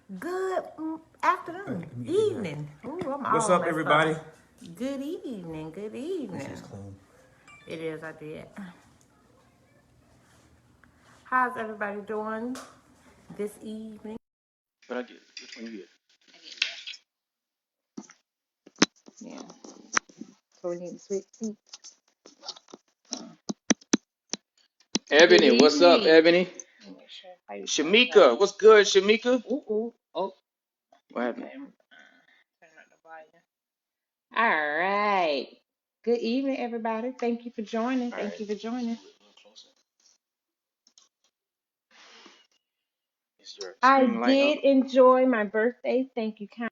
Good afternoon, evening. Ooh, I'm What's all up, messed everybody? up. Good evening, good evening. This is clean. It is, I did. How's everybody doing this evening? But I get which one you get? Yeah. So we need to switch seats. Ebony, what's up, Ebony? Let me make sure how you turn it up. Shamika, what's good, Shamika? Ooh. Oh, What happened? okay. Turn up the volume. All right. Good evening, everybody. Thank you for joining. Thank you for joining. Is your I screen light up? did enjoy my birthday. Thank you, kind.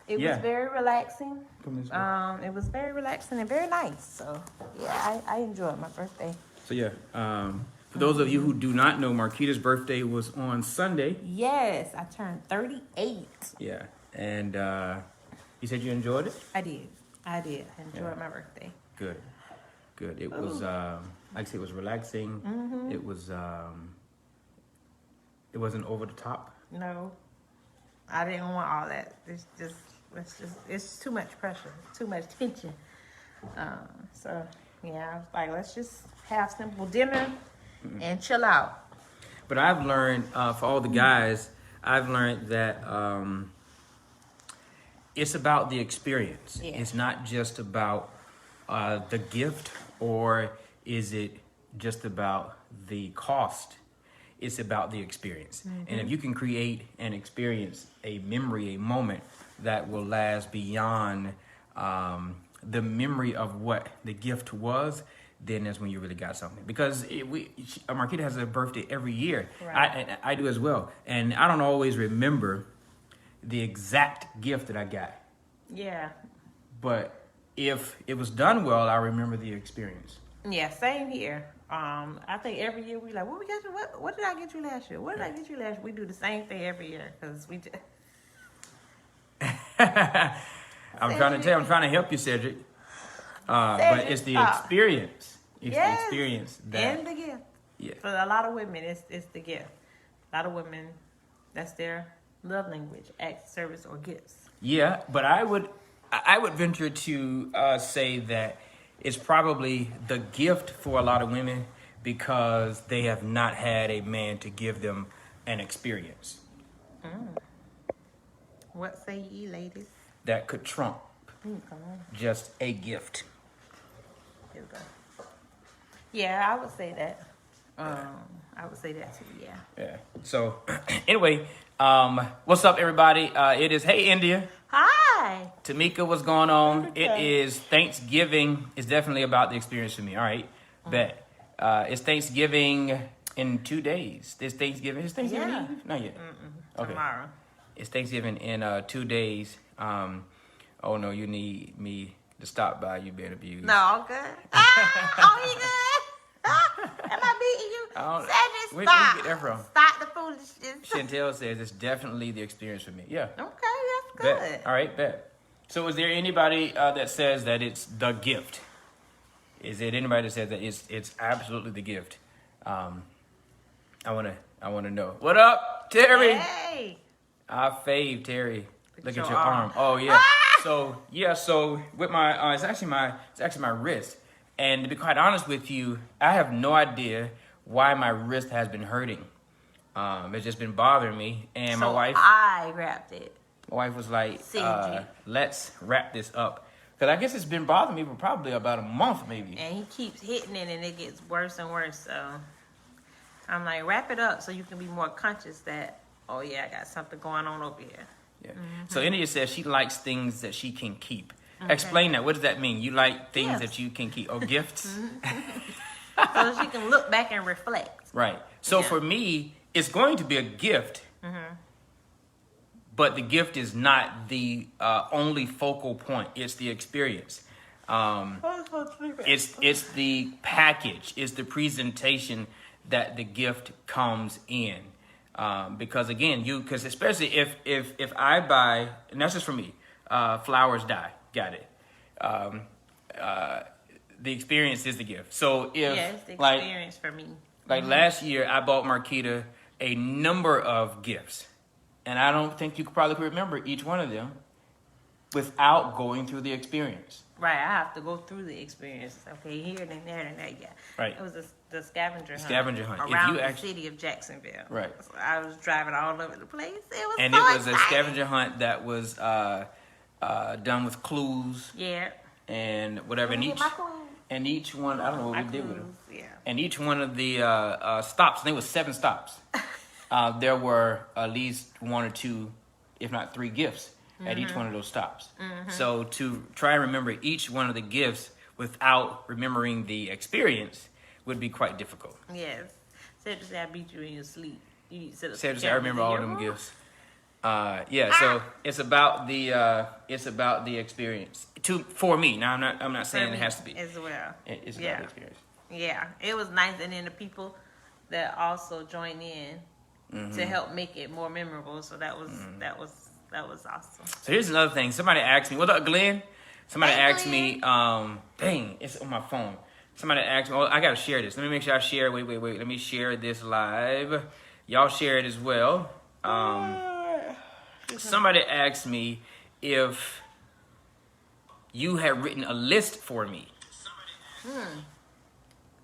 It was Yeah. very relaxing. Come this way. It was very relaxing and very nice. So yeah, I enjoyed my birthday. So yeah, for those of you who do not know, Marquita's birthday was on Sunday. Yes, I turned 38. Yeah, and you said you enjoyed it. I did. I enjoyed my birthday. Good, good. It was like I said, it was relaxing. It was it wasn't over the top. No, I didn't want all that. It's too much pressure, too much tension. So yeah, I was like, let's just have simple dinner and chill out. But I've learned for all the guys, I've learned that it's about the experience. Yeah. It's not just about the gift, or is it just about the cost? It's about the experience. And if you can create and experience a memory, a moment that will last beyond the memory of what the gift was, then that's when you really got something. Because Marquita has a birthday every year. Right. I do as well. And I don't always remember the exact gift that I got. Yeah. But if it was done well, I remember the experience. Yeah, same here. I think every year we like, what we got you? What did I get you last year? What did I get you last year? We do the same thing every year because we just. I'm trying to help you, Cedric. But it's the experience. It's the experience that. And the gift. Yeah. For a lot of women, it's the gift. A lot of women, that's their love language: acts, service, or gifts. Yeah, but I would venture to say that it's probably the gift for a lot of women because they have not had a man to give them an experience. What say ye, ladies? That could trump Come on. just a gift. Here we go. Yeah, I would say that. I would say that too. Yeah. Yeah. So anyway, what's up, everybody? It is Hey India. Hi. Tamika, what's going on? It is Thanksgiving. It's definitely about the experience for me. All right, bet. It's Thanksgiving in 2 days. It's Thanksgiving. Is Thanksgiving Eve? Not yet. Okay. Tomorrow. It's Thanksgiving in 2 days. Oh no, you need me to stop by. You being abused. No, I'm good. He good? Am I beating you? Cedric, Where stop. you get that from? Stop the foolishness. Chantel says it's definitely the experience for me. Yeah. Okay, that's good. Bet. All right, bet. So is there anybody that says that it's the gift? Is there anybody that says that it's absolutely the gift? I wanna know. What up, Terry? Hey. Our fave, Terry. Look at your your arm. arm. Oh yeah. So with my it's actually my wrist. And to be quite honest with you, I have no idea why my wrist has been hurting. It's just been bothering me. And So I wrapped it. my wife was like, Cedric. let's wrap this up. Because I guess it's been bothering me for probably about a month, maybe. And he keeps hitting it and it gets worse and worse. So I'm like, wrap it up so you can be more conscious that, oh yeah, I got something going on over here. Yeah. So India says she likes things that she can keep. Okay. Explain that. What does that mean? You like things that you can keep? Oh, gifts? So she can look back and reflect. Right. So for me, it's going to be a gift. But the gift is not the only focal point. It's the experience. It's the package. It's the presentation that the gift comes in. Because again, because especially if I buy, and that's just for me, flowers die. Got it. The experience is the gift. So if it's the experience for me. Like last year, I bought Marquita a number of gifts, and I don't think you could probably remember each one of them without going through the experience. Right, I have to go through the experience. Okay, here and there and there. Yeah, Right. It was the scavenger hunt. Scavenger hunt. If Around you the actually- city of Jacksonville. Right. So I was driving all over the place. It was And so it was a exciting. scavenger hunt that was done with clues Yeah. and whatever. And Get each my clues. and each one, I don't know what My we did with them. clues, yeah. And each one of the stops, I think it was 7 stops. There were at least 1 or 2, if not 3 gifts at each one of those stops. So to try and remember each one of the gifts without remembering the experience would be quite difficult. Yes. Said to say I beat you in your sleep. You said Sad to say, I remember all them gifts. So it's about the experience. For me, now I'm not saying it has to be. as well. It's about Yeah. the experience. Yeah, it was nice, and then the people that also joined in to help make it more memorable. So that was awesome. So here's another thing. Somebody asked me, "What up, Glenn?" Somebody Hey, asked me, dang, it's on my phone. Somebody asked me, oh, I gotta share this. Let me make sure I share. Wait. Let me share this live. Y'all share it as well. Somebody asked me if you had written a list for me.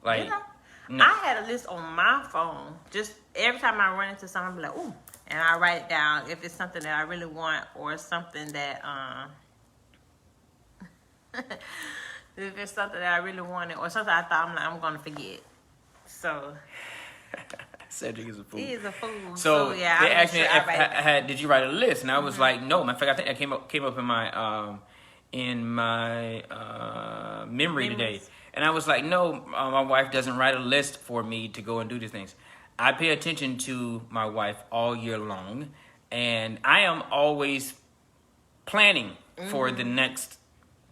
Like, Yeah. no. I had a list on my phone. Just every time I run into something, I be like, ooh, and I write it down if it's something that I really want or something that if it's something that I really wanted or something I thought I'm gonna forget. So Cedric is a fool. he is a fool. So yeah, they I asked me make if sure I write it down. did you write a list, and I was like, no. Matter of fact, I think that came up in my memory today, Memories. and I was like, no, my wife doesn't write a list for me to go and do these things. I pay attention to my wife all year long, and I am always planning for the next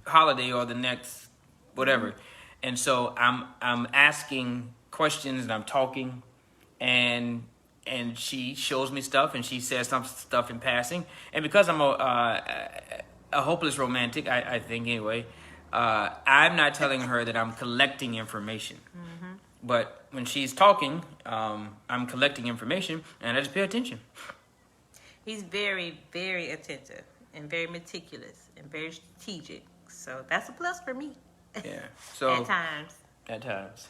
holiday or the next whatever, and so I'm asking questions and I'm talking. And she shows me stuff, and she says some stuff in passing. And because I'm a hopeless romantic, I think anyway, I'm not telling her that I'm collecting information. But when she's talking, I'm collecting information, and I just pay attention. He's very, very attentive and very meticulous and very strategic. So that's a plus for me. Yeah. So At times. At times.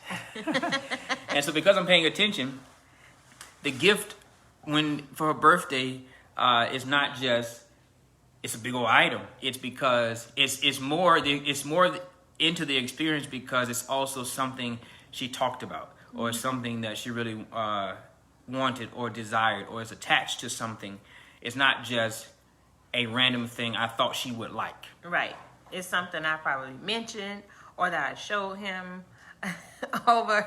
And so because I'm paying attention, the gift for her birthday is not just it's a big old item. It's because it's more into the experience because it's also something she talked about or something that she really wanted or desired or is attached to something. It's not just a random thing I thought she would like. Right. It's something I probably mentioned or that I showed him over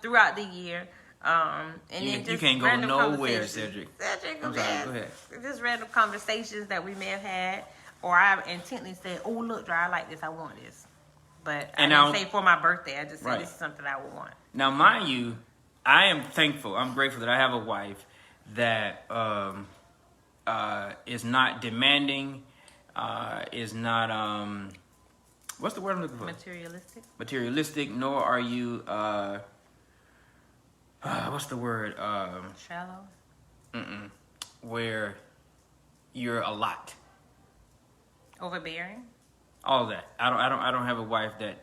throughout the year. And then You just can't go random nowhere, conversations. Cedric. Cedric, I'm sorry, go ahead. Just random conversations that we may have had, or I intently said, "Oh, look, Dry, I like this. I want this." But I didn't say for my birthday. I just said Right. this is something I would want. Now, mind you, I am thankful. I'm grateful that I have a wife that is not demanding, is not what's the word I'm looking for? Materialistic. Materialistic. Nor are you what's the word? Shallow. Where you're a lot. Overbearing. All that. I don't have a wife that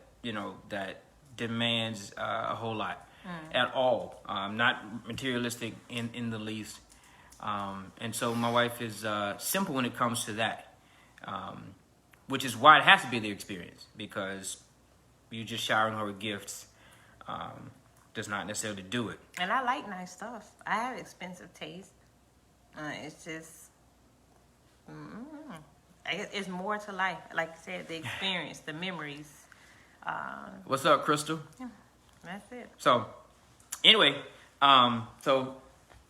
that demands a whole lot at all. Not materialistic in the least. And so my wife is simple when it comes to that, which is why it has to be the experience, because you just showering her with gifts does not necessarily do it. And I like nice stuff. I have expensive taste. It's just, it's more to life. Like you said, the experience, the memories. What's up, Crystal? That's it. So, anyway, so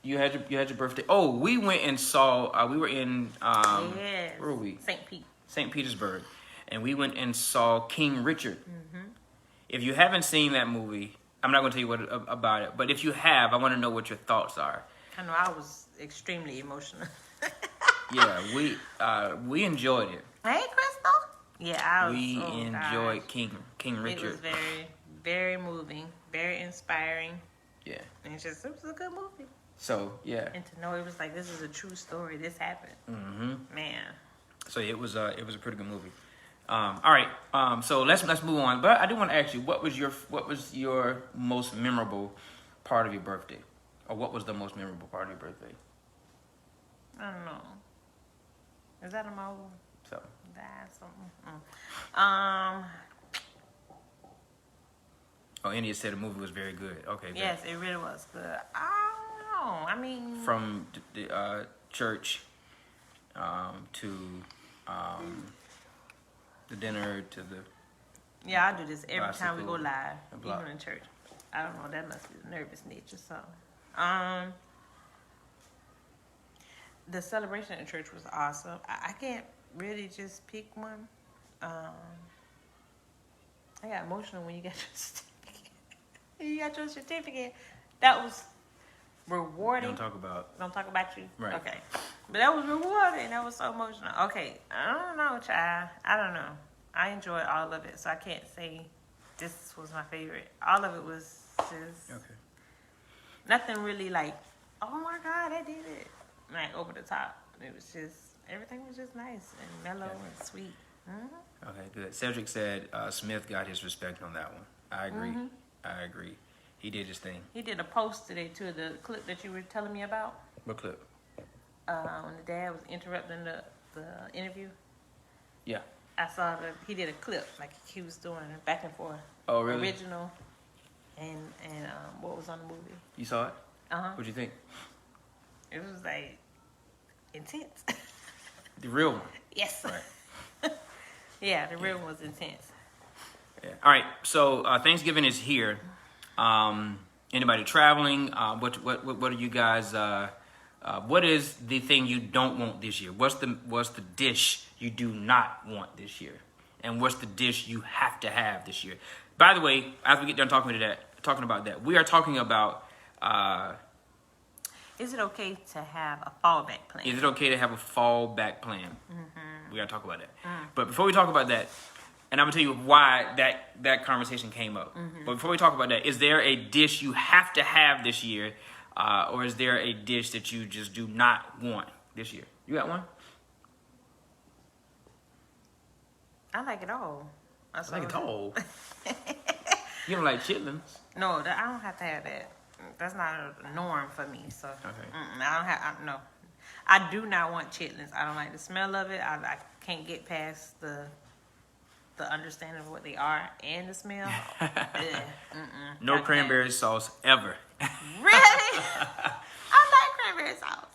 you had your birthday. Oh, we went and saw. We were in Yes. where were we? St. Pete. St. Petersburg, and we went and saw King Richard. If you haven't seen that movie, I'm not going to tell you what about it. But if you have, I want to know what your thoughts are. I know I was extremely emotional. Yeah, we enjoyed it. Hey, Crystal. Yeah, I was. We oh, enjoyed gosh. King It was Richard. very, very moving, very inspiring. Yeah. And it was a good movie. So yeah. And to know it was like, this is a true story. This happened. Mm-hmm. Man. So it was a pretty good movie. All right. So let's move on. But I do want to ask you, what was your most memorable part of your birthday, or what was the most memorable part of your birthday? I don't know. Is that a mobile? So That's something. oh, India said the movie was very good. Okay. Yes, it really was good. I don't know. I mean, From the church to the dinner to the. yeah, I do this every time we go bicycle, live, the block. even in church. I don't know. That must be the nervous nature or something. The celebration at church was awesome. I can't really just pick one. I got emotional when you got your certificate. You got your certificate. That was rewarding. Don't talk about. Don't talk about you? Right. Okay. But that was rewarding. That was so emotional. Okay. I don't know, child. I don't know. I enjoyed all of it, so I can't say this was my favorite. All of it was just Okay. nothing really like, oh my God, I did it. Like over the top. It was just, everything was just nice and mellow and sweet. Mm-hmm. Okay, good. Cedric said Smith got his respect on that one. I agree. Mm-hmm. I agree. He did his thing. He did a post today too, the clip that you were telling me about. What clip? When the dad was interrupting the interview. Yeah. I saw he did a clip, like he was doing back and forth. Oh, really? Original and what was on the movie. You saw it? Uh-huh. What'd you think? It was like intense. The real one. Yes. Right. Yeah, the real one was intense. Yeah. All right. So Thanksgiving is here. Anybody traveling? What are you guys? What is the thing you don't want this year? What's the dish you do not want this year? And what's the dish you have to have this year? By the way, after we get done talking about that, we are talking about. Is it okay to have a fallback plan? Is it okay to have a fallback plan? Mm-hmm. We gotta talk about that. But before we talk about that, and I'm gonna tell you why that conversation came up. Mm-hmm. But before we talk about that, is there a dish you have to have this year, or is there a dish that you just do not want this year? You got one? I like it all. I like it all. You don't like chitlins? No, I don't have to have that. That's not a norm for me. So Okay. I don't have. No, I do not want chitlins. I don't like the smell of it. I can't get past the understanding of what they are and the smell. No Not cranberry sauce ever. Really? I like cranberry sauce.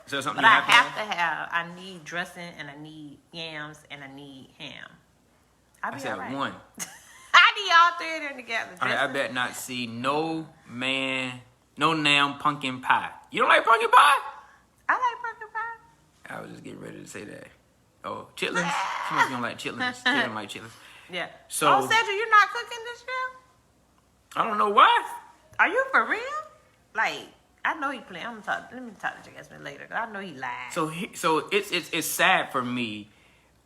So something But you I have to have to have. I need dressing and I need yams and I need ham. I'll I be said all right. one. I need all three of them together. All right, I Dressing. bet not see no damn pumpkin pie. You don't like pumpkin pie? I like pumpkin pie. I was just getting ready to say that. Oh, chitlins? She must be don't like chitlins. She don't like chitlins. Yeah. So- oh, Cedric, you're not cooking this year? I don't know why. Are you for real? Like, I know he playing. Let me talk to Jasmine later. 'Cause I know he lied. So it's sad for me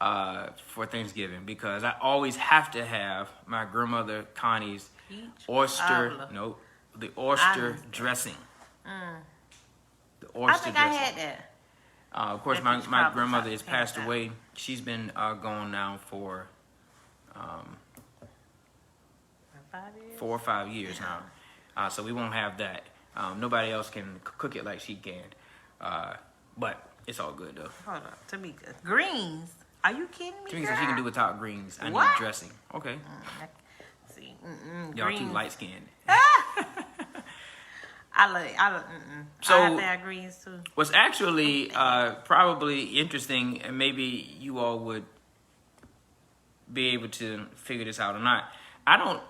for Thanksgiving because I always have to have my grandmother Connie's Peach oyster. cobbler. No, the oyster I- dressing. The I oyster think dressing. I had that. Of course, That my peach cobbler grandmother top- has passed top. away. She's been gone now for 5 years? 4 or 5 years now. So we won't have that. Nobody else can cook it like she can. But it's all good though. Hold on. Tamika. Greens? Are you kidding me, Tamika girl? said she can do without greens. I What? need dressing. Okay. See, Y'all greens. too light skinned. I So- have to have greens too. What's actually probably interesting, and maybe you all would be able to figure this out or not. I don't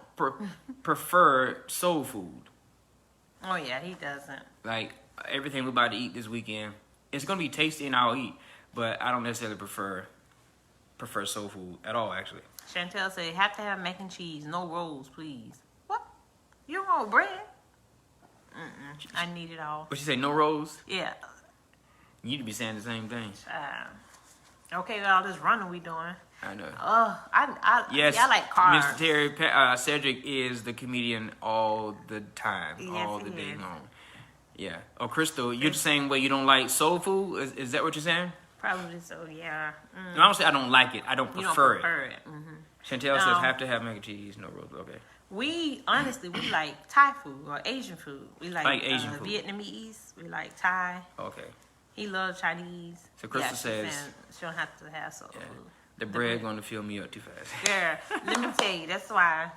prefer soul food. Oh yeah, he doesn't. Like everything we're about to eat this weekend, it's gonna be tasty and I'll eat, but I don't necessarily prefer soul food at all. Actually, Chantel said, have to have mac and cheese, no rolls, please. What? You don't want bread? I need it all. but she say no rolls. Yeah. You need to be saying the same thing. Okay, with all this running we doing. I know. Yeah, I like carbs. Mr. Terry Cedric is the comedian all the time, Yes, all the he day is. long. Yeah. Oh, Crystal, you're the same way you don't like soul food? Is that what you're saying? Probably so, yeah. No, I don't say I don't like it. I don't You prefer, don't prefer it. Mm-hmm. Chantel says have to have mac and cheese, no roast. Okay. We like Thai food or Asian food. We like Asian food. Vietnamese. We like Thai. Okay. He loves Chinese. So Crystal says she don't have to have soul food. the bread going to fill me up too fast. Girl, let me tell you, that's why.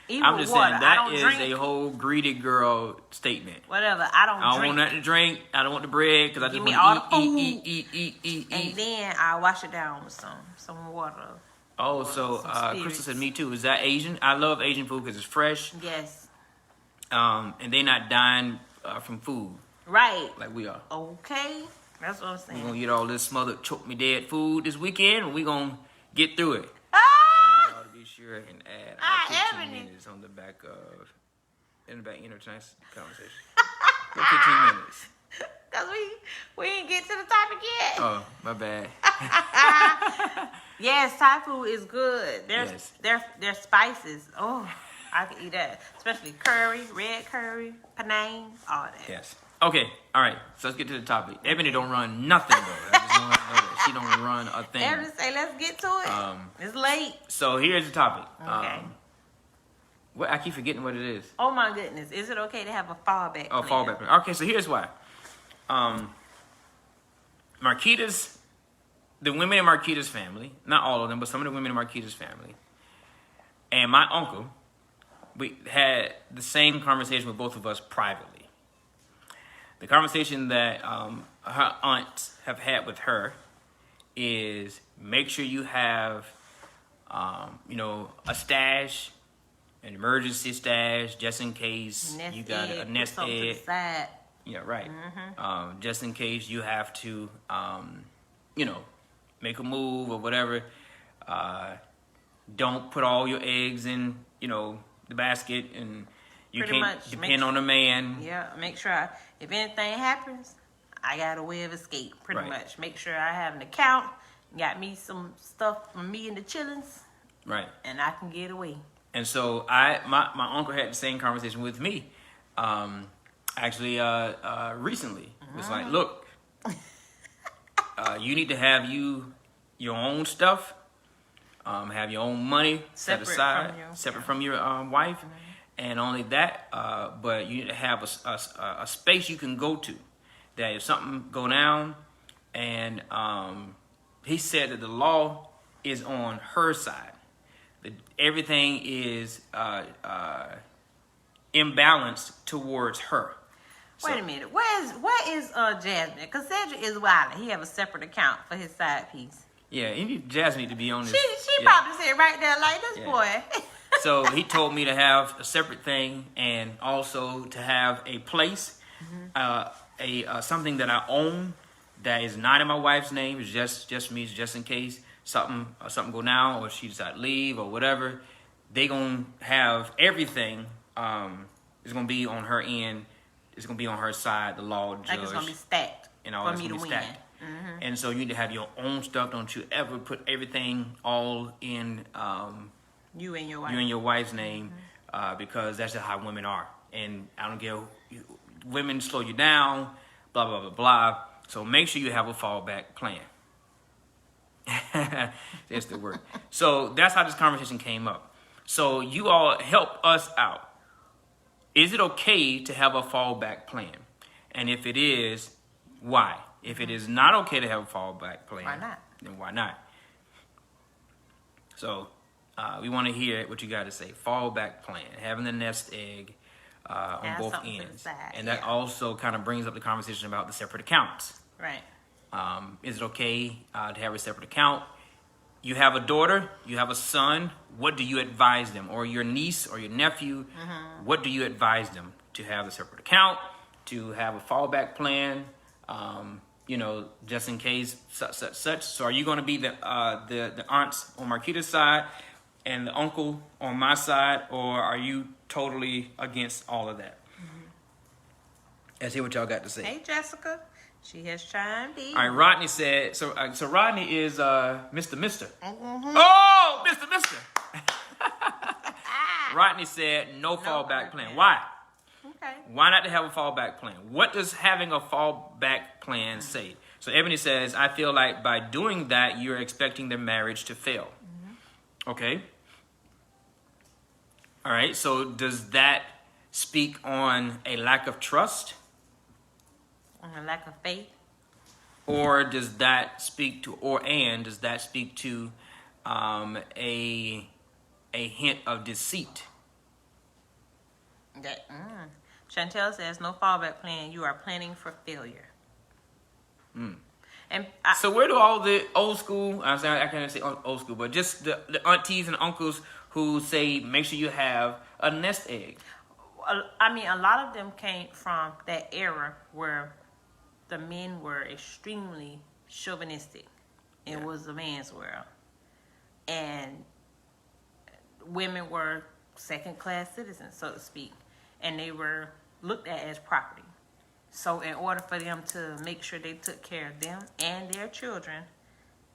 Even I'm with just water, saying I that don't is drink. a whole greedy girl statement. Whatever, I don't I don't drink. want nothing to drink. I don't want the bread because I just Give me want all to the eat. And then I wash it down with some water. Oh, so Crystal said me too. Is that Asian? I love Asian food because it's fresh. Yes. And they're not dying from food Right. like we are. Okay. That's what I'm saying. We're going to get all this smothered, choke me dead food this weekend, and we're going to get through it. Ah! I need y'all to be sure and add I 15 am minutes on the back of, in the back end of tonight's conversation. 15 minutes. Because we didn't get to the topic yet. Oh, my bad. Yes, Thai food is good. Yes. Their spices. Oh, I can eat that. Especially curry, red curry, Penang, all that. Yes. Okay. All right. So let's get to the topic. Ebony don't run nothing though. I just want to know that she don't run a thing. Every say, let's get to it. It's late. So here's the topic. Okay. What I keep forgetting what it is. Oh my goodness. Is it okay to have a fallback Oh, plan? fallback plan. Okay, so here's why. Marquita's, the women in Marquita's family, not all of them, but some of the women in Marquita's family, and my uncle, we had the same conversation with both of us privately. The conversation that her aunts have had with her is make sure you have, a stash, an emergency stash, just in case you got a nest egg. Yeah, right. Mm-hmm. Just in case you have to, make a move or whatever. Don't put all your eggs in, the basket, and you Pretty can't much depend on a man. Yeah, make sure if anything happens, I got a way of escape. Pretty Right. much. Make sure I have an account. Got me some stuff for me and the chillins. Right. And I can get away. And so my uncle had the same conversation with me, recently. It's like, look, you need to have your own stuff, have your own money set aside, separate from your wife, and only that, but you need to have a space you can go to, that if something go down, and he said that the law is on her side. Everything is imbalanced towards her. Wait a minute. What is Jasmine? Because Cedric is wild. He have a separate account for his side piece. Yeah, Jazz need to be on this. She probably said right there like this boy. So he told me to have a separate thing, and also to have a place, something that I own that is not in my wife's name. It's just me. It's just in case something go down, or she decide to leave, or whatever. They gonna have everything. It's gonna be on her end. It's gonna be on her side. The law judge. Like it's gonna be stacked and all for that's me to gonna be win. stacked. Mm-hmm. And so you need to have your own stuff. Don't you ever put everything all in you and your wife. You and your wife's name, because that's just how women are. And I don't care. Women slow you down. Blah blah blah blah. So make sure you have a fallback plan. That's the word. So that's how this conversation came up. So you all help us out. Is it okay to have a fallback plan? And if it is, why? If it is not okay to have a fallback plan, why not? Then why not? So we want to hear what you got to say. Fallback plan, having the nest egg on both ends. And that also kind of brings up the conversation about the separate accounts. Right. Is it okay to have a separate account? You have a daughter, you have a son. What do you advise them? Or your niece or your nephew, what do you advise them? To have a separate account, to have a fallback plan, just in case such. So are you going to be the aunts on Marquita's side and the uncle on my side, or are you totally against all of that? Let's hear what y'all got to say. Hey, Jessica. She has chimed in. All right, Rodney said, so Rodney is Mr. Mister. Mm-hmm. Oh, Mr. Mister. Rodney said no fallback plan. Why? Okay. Why not to have a fallback plan? What does having a fallback plan say? So Ebony says, I feel like by doing that, you're expecting the marriage to fail. Okay. All right. So does that speak on a lack of trust? On a lack of faith? Or does that speak to, does that speak to a hint of deceit? Chantel says, no fallback plan. You are planning for failure. And So where do all the old school, I can't say old school, but just the aunties and uncles who say, make sure you have a nest egg? I mean, a lot of them came from that era where the men were extremely chauvinistic. It was a man's world. And women were second-class citizens, so to speak. And they were looked at as property. So in order for them to make sure they took care of them and their children,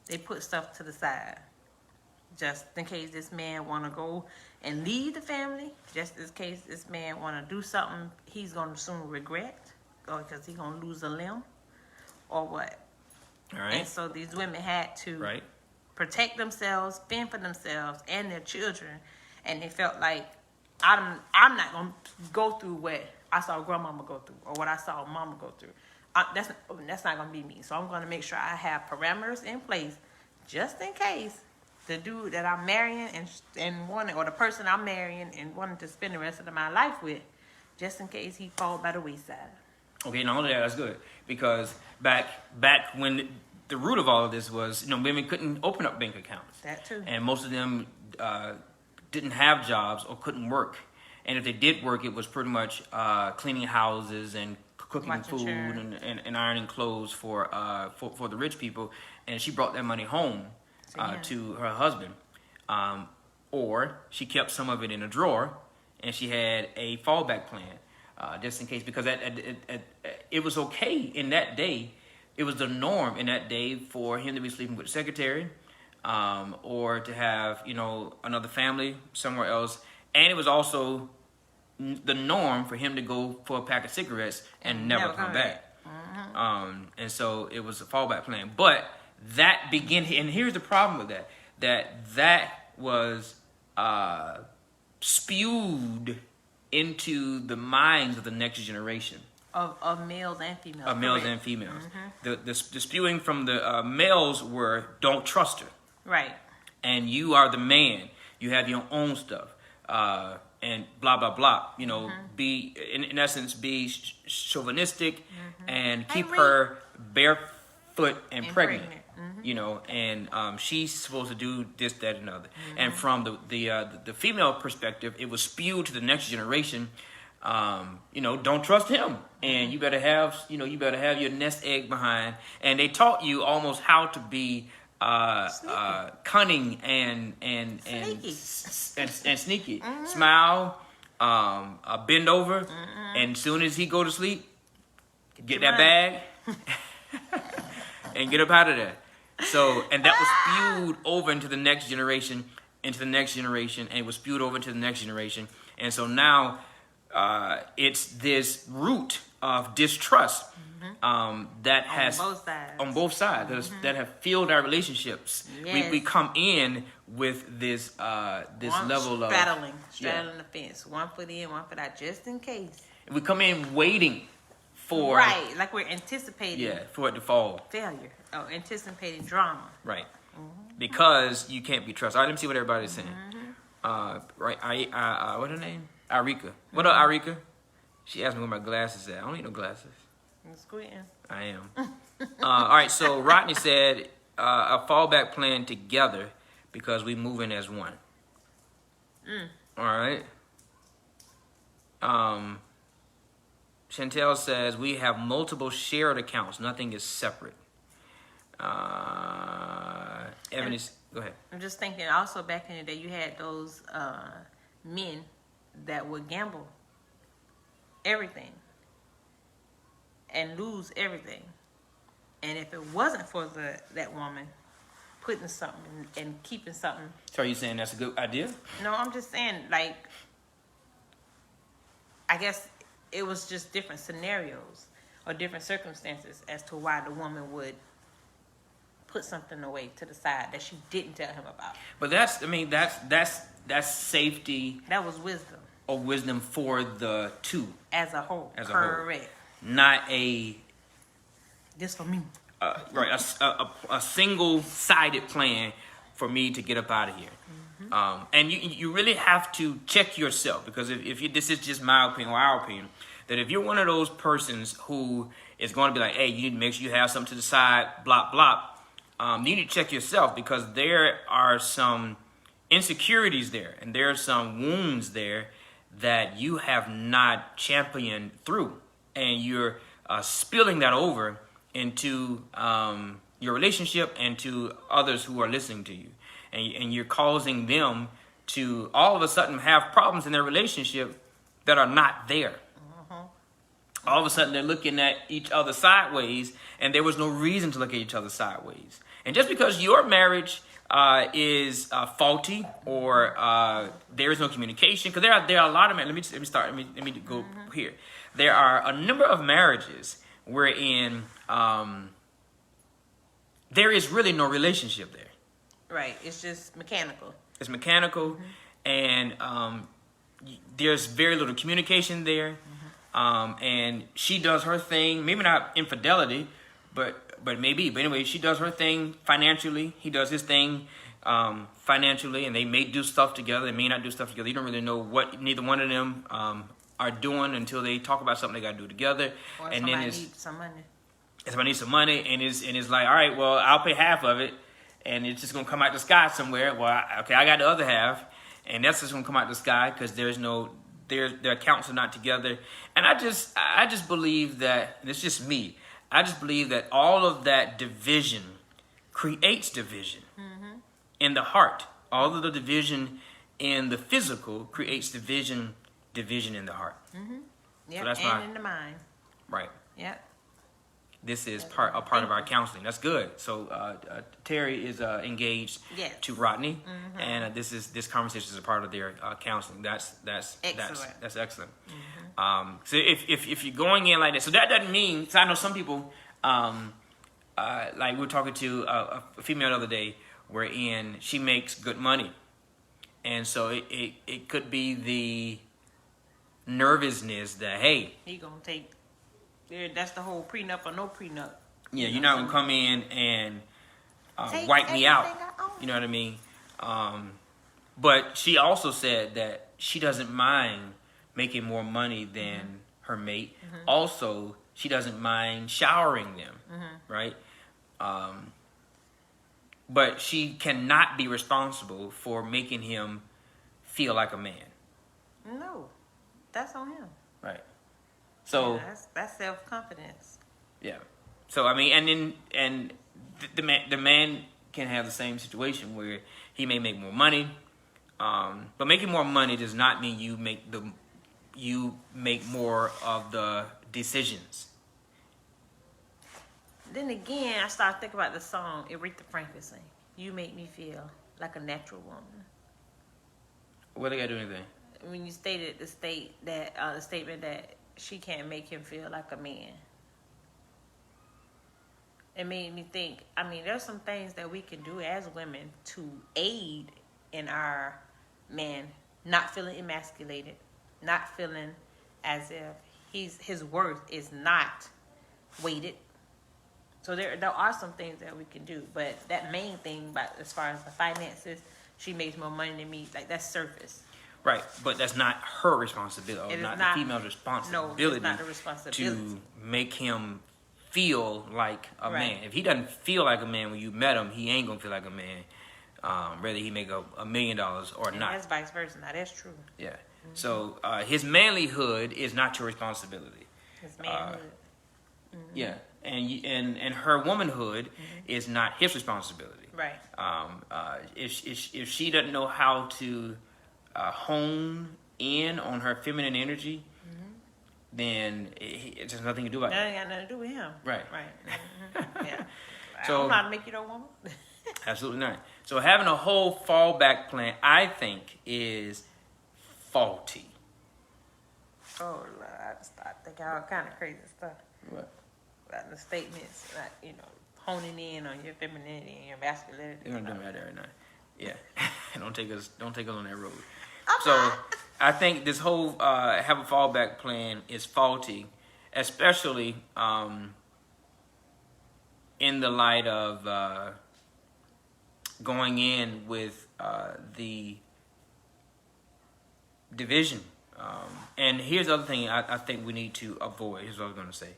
they put stuff to the side. Just in case this man want to go and leave the family, just in case this man want to do something he's going to soon regret, or because he's going to lose a limb, or what. All right. And so these women had to protect themselves, fend for themselves and their children, and they felt like, I'm not going to go through what I saw grandmama go through or what I saw mama go through. That's not going to be me. So I'm going to make sure I have parameters in place just in case the dude that I'm marrying and wanting, or the person I'm marrying and wanting to spend the rest of my life with, just in case he fall by the wayside. Okay, not only that, that's good. Because back when the root of all of this was, women couldn't open up bank accounts. That too. And most of them didn't have jobs or couldn't work. And if they did work, it was pretty much cleaning houses and cooking Watching food and ironing clothes for the rich people. And she brought that money home to her husband. Or she kept some of it in a drawer and she had a fallback plan just in case. Because it was okay in that day. It was the norm in that day for him to be sleeping with the secretary or to have, another family somewhere else. And it was also the norm for him to go for a pack of cigarettes and never come back. And so it was a fallback plan. But that began, and here's the problem with that was spewed into the minds of the next generation. Of males and females. Of males and females. The spewing from the males were, don't trust her. Right. And you are the man. You have your own stuff. And blah, blah, blah. Be, in essence, be chauvinistic and keep her barefoot and pregnant. And she's supposed to do this, that, and other. And from the female perspective, it was spewed to the next generation. Don't trust him, and you better have your nest egg behind. And they taught you almost how to be cunning and sneaky. Smile, bend over, and as soon as he go to sleep, get that bag and get up out of there. So, and that was spewed over into the next generation, and it was spewed over into the next generation. And so now it's this root of distrust that has on both sides that have filled our relationships. Yes. We come in with this level of straddling the fence, 1 foot in, 1 foot out, just in case. We come in waiting for like we're anticipating for it to fall, failure, anticipating drama, right? Because you can't be trusted. All right, let me see what everybody's saying. What's her name? Arika. What up, Arika? She asked me where my glasses at. I don't need no glasses. I'm squinting. I am. All right, so Rodney said a fallback plan together because we moving as one. All right. Chantel says we have multiple shared accounts. Nothing is separate. Evan is, go ahead. I'm just thinking also back in the day you had those men that would gamble everything. and lose everything. And if it wasn't for that woman putting something and keeping something. So are you saying that's a good idea? No, I'm just saying, like, I guess it was just different scenarios or different circumstances as to why the woman would put something away to the side that she didn't tell him about. But that's safety. That was wisdom. Or wisdom for the two. As a whole. As a correct. whole. Not a... This for me. Right, a single-sided plan for me to get up out of here. Mm-hmm. And you really have to check yourself, because if you, this is just my opinion or our opinion, that if you're one of those persons who is going to be like, hey, you need to make sure you have something to the side, blah, blah, you need to check yourself, because there are some insecurities there, and there are some wounds there that you have not championed through, and you're spilling that over into your relationship and to others who are listening to you. And you're causing them to all of a sudden have problems in their relationship that are not there. Uh-huh. All of a sudden they're looking at each other sideways, and there was no reason to look at each other sideways. And just because your marriage is faulty or there is no communication, because there are a lot of marriages. Let me go here. There are a number of marriages wherein there is really no relationship there. Right. It's just mechanical. It's mechanical, and there's very little communication there. And she does her thing, maybe not infidelity, but maybe. But anyway, she does her thing financially. He does his thing financially, and they may do stuff together. They may not do stuff together. You don't really know what neither one of them are doing until they talk about something they got to do together. Or and somebody then needs some money. Somebody needs some money, and it's like, all right, well, I'll pay half of it, and it's just gonna come out the sky somewhere. Well, I got the other half, and that's just gonna come out the sky because their accounts are not together. And I just believe that, and it's just me, I just believe that all of that division creates division in the heart. All of the division in the physical creates division in the heart. Yep, so that's and in the mind. Right. Yep. This is a part of our counseling. That's good. So Terry is engaged to Rodney, and this conversation is a part of their counseling. That's excellent. That's excellent. So if you're going in like that, so that doesn't mean. So I know some people, like we were talking to a female the other day, wherein she makes good money, and so it could be the nervousness that, hey, he gonna take. That's the whole prenup or no prenup. Yeah, you're not going to come in and wipe me out. You know what I mean? But she also said that she doesn't mind making more money than her mate. Also, she doesn't mind showering them, right? But she cannot be responsible for making him feel like a man. No, that's on him. Right. So that's self-confidence. Yeah. So I mean, and the man can have the same situation where he may make more money, but making more money does not mean you make more of the decisions. Then again, I started thinking about the song Aretha Franklin sang, "You Make Me Feel Like a Natural Woman." What they got to do anything? When you stated the statement that she can't make him feel like a man. It made me think, I mean, there's some things that we can do as women to aid in our man not feeling emasculated, not feeling as if his worth is not weighted. So there are some things that we can do, but that main thing about as far as the finances, she makes more money than me, like that's surface. Right, but that's not her responsibility, not the female's responsibility. No, it's not the responsibility to make him feel like a man. If he doesn't feel like a man when you met him, he ain't gonna feel like a man. Whether he make $1 million or not. That's vice versa. Now that's true. Yeah. So his manlyhood is not your responsibility. His manhood. Yeah, and her womanhood is not his responsibility. Right. If she doesn't know how to hone in on her feminine energy, then it just nothing to do about That it. ain't got nothing to do with him. Right. Right. Yeah. So- I don't know how to make you don't want him. Absolutely not. So having a whole fallback plan, I think, is faulty. Oh, Lord, I just start thinking all kind of crazy stuff. What? Like the statements, like, you know, honing in on your femininity and your masculinity. You're gonna do me right now. Yeah. don't take us on that road. I'm So not. I think this whole have a fallback plan is faulty, especially in the light of going in with the division. And here's the other thing I think we need to avoid. Here's what I was going to say.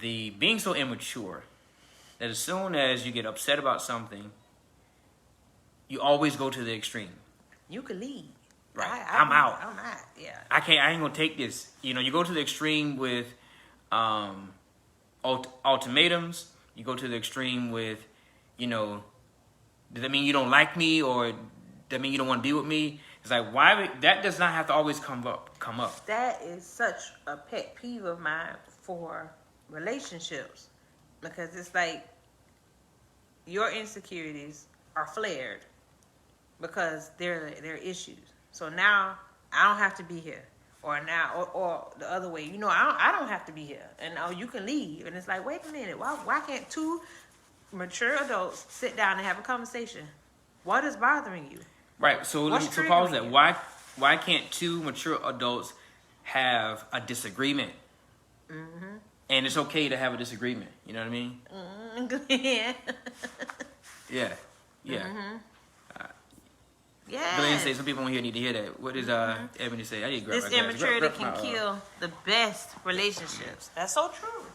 The being so immature that as soon as you get upset about something, you always go to the extreme. You could leave. Right. I'm out. I'm not. Yeah. I ain't gonna take this. You know, you go to the extreme with ultimatums. You go to the extreme with, you know, does that mean you don't like me, or does that mean you don't want to be with me? It's like, why? That does not have to always come up. That is such a pet peeve of mine for relationships, because it's like your insecurities are flared because they're issues. So now I don't have to be here, or the other way. You know, I don't have to be here, and you can leave. And it's like, wait a minute, why can't two mature adults sit down and have a conversation? What is bothering you? Right. So What's to pause triggering that, you? why can't two mature adults have a disagreement? Mm-hmm. And it's okay to have a disagreement. You know what I mean? Yeah. Yeah. Yeah. Mm-hmm. Yeah. Glenn say some people on here need to hear that. What does Ebony say? I need to grab This my glasses. immaturity Grab can my, kill the best relationships. That's so true.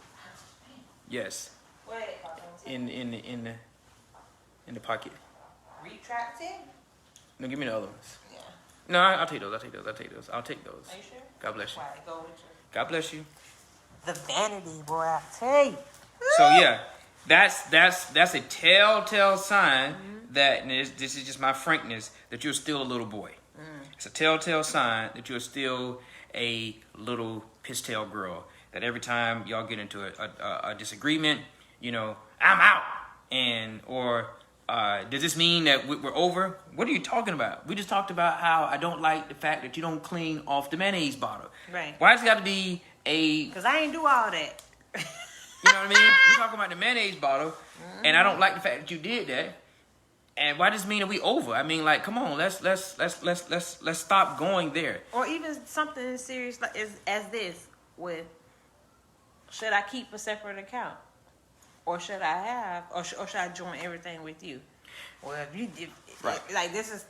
Yes. Wait, In the pocket. retracted? No, give me the other ones. Yeah. No, I'll take those. I'll take those. Are you sure? God bless you. Why go with you? God bless you. The vanity, boy, I tell you. So yeah, that's a telltale sign that, and this is just my frankness, that you're still a little boy. It's a telltale sign that you're still a little piss-tail girl. That every time y'all get into a disagreement, you know, I'm out, or does this mean that we're over? What are you talking about? We just talked about how I don't like the fact that you don't clean off the mayonnaise bottle. Right. Why does it got to be a... Because I ain't do all that. You know what I mean? We're talking about the mayonnaise bottle, and I don't like the fact that you did that. And why does it mean that we over? I mean, like, come on, let's stop going there. Or even something as serious as this with, should I keep a separate account? Or should I have, or should I join everything with you? Well, Right. like this is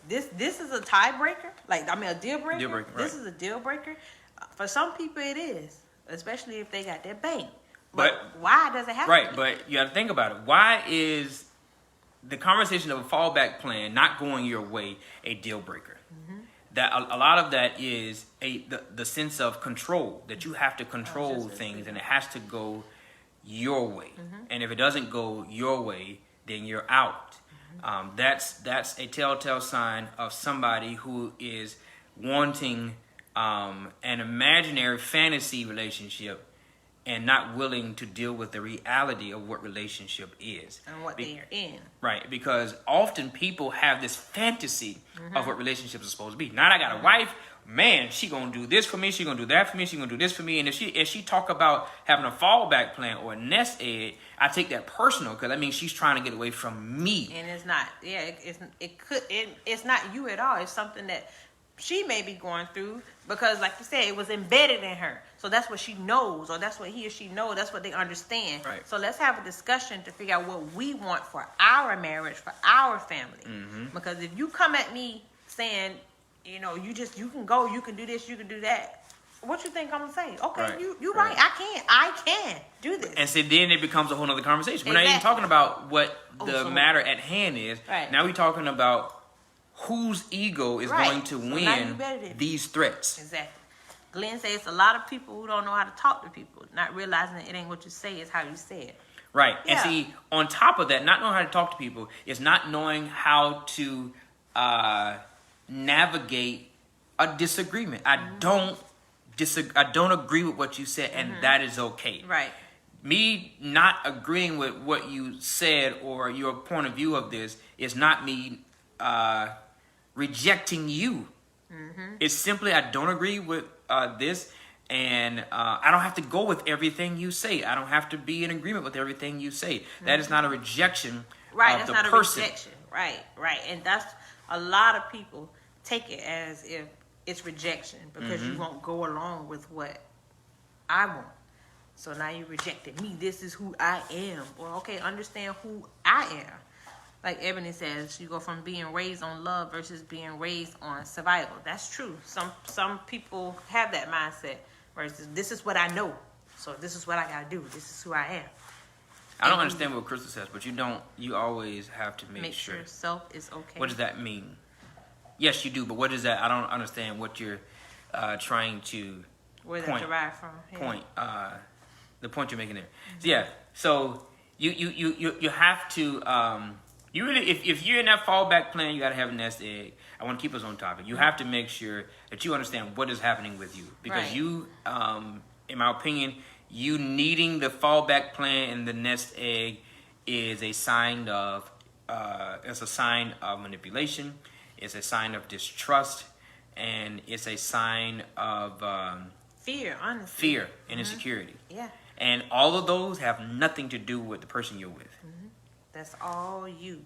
a tiebreaker. Like, I mean, a deal breaker. Deal breaker, This right. is a deal breaker. For some people, it is, especially if they got their bank. But why does it have right, to be? but you got to think about it. Why is the conversation of a fallback plan not going your way a deal breaker? That a lot of that is the sense of control, that you have to control things, and it has to go your way. And if it doesn't go your way, then you're out. That's a telltale sign of somebody who is wanting an imaginary fantasy relationship and not willing to deal with the reality of what relationship is. And what they are in. Right, because often people have this fantasy of what relationships are supposed to be. Now I got a wife, man, she gonna do this for me, she gonna do that for me, she gonna do this for me. And if she talk about having a fallback plan or a nest egg, I take that personal, because that means she's trying to get away from me. And it's not, it's not you at all. It's something that she may be going through, because like you said, it was embedded in her. So that's what she knows, or that's what he or she knows, that's what they understand. Right. So let's have a discussion to figure out what we want for our marriage, for our family. Because if you come at me saying, you know, you can go, you can do this, you can do that, what you think I'm gonna say? Okay, Right. you right. I can do this. And so then it becomes a whole other conversation. We're not even Exactly. talking about what the so- matter at hand is. Right. Now we're talking about whose ego is Right. going to So now you win better than- these threats. Exactly. Glenn says it's a lot of people who don't know how to talk to people, not realizing that it ain't what you say, it's how you say it. Right. Yeah. And see, on top of that, not knowing how to talk to people is not knowing how to navigate a disagreement. I don't I don't agree with what you said, and that is okay. Right. Me not agreeing with what you said or your point of view of this is not me rejecting you. It's simply I don't agree with this, and I don't have to go with everything you say. I don't have to be in agreement with everything you say. That is not a rejection Right, of that's the not person. a rejection. Right. And that's a lot of people take it as if it's rejection because you won't go along with what I want. So now you rejected me. This is who I am. Well, okay, understand who I am. Like Ebony says, you go from being raised on love versus being raised on survival. That's true. Some people have that mindset versus this is what I know. So this is what I gotta do. This is who I am. I don't understand what Crystal says, but you always have to make sure sure self is okay. What does that mean? Yes, you do, but what is that? I don't understand what you're trying to Where point. that derived from. Yeah. Point. The point you're making there. Yeah. So you have to you really if you're in that fallback plan, you got to have a nest egg. I want to keep us on topic. You have to make sure that you understand what is happening with you because Right. you, in my opinion, you needing the fallback plan and the nest egg is a sign of manipulation. It's a sign of distrust, and it's a sign of Fear, honestly. fear and insecurity. Yeah. And all of those have nothing to do with the person you're with. That's all you.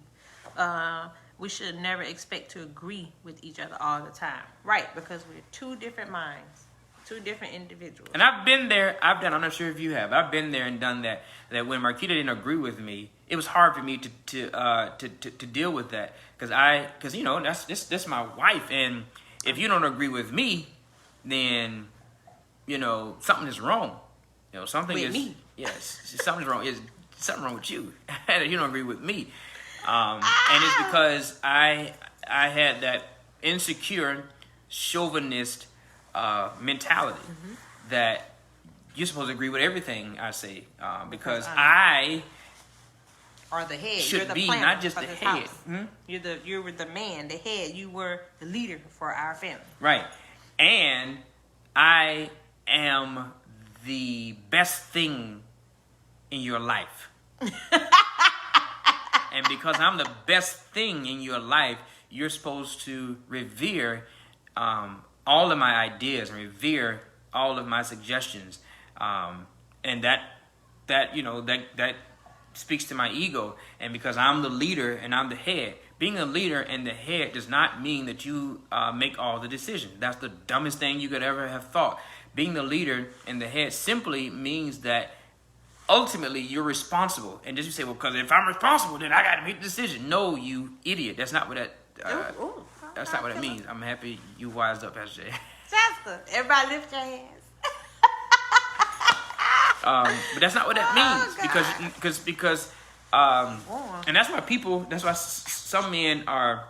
We should never expect to agree with each other all the time. Right, because we're two different minds, two different individuals. And I've been there. I'm not sure if you have. I've been there and done that. That when Marquita didn't agree with me, it was hard for me to deal with that because you know that's my wife, and if you don't agree with me, then you know something is wrong. You know something With is me. Yes, something's wrong. Is something wrong with you? You don't agree with me, and it's because I had that insecure, chauvinist mentality that you're supposed to agree with everything I say because I Or the head. should You're the be planner not just for the this head. house. You were the man, the head. You were the leader for our family. Right. And I am the best thing in your life. And because I'm the best thing in your life, you're supposed to revere all of my ideas and revere all of my suggestions. And that speaks to my ego. And because I'm the leader and I'm the head, being a leader and the head does not mean that you make all the decisions. That's the dumbest thing you could ever have thought. Being the leader and the head simply means that ultimately you're responsible. And just you say, well, because if I'm responsible, then I got to make the decision. No, you idiot. That's not what that. That's not what it means. I'm happy you wised up, Pastor Jay. Shasta, everybody lift your hands. But that's not what that means because and that's why some men are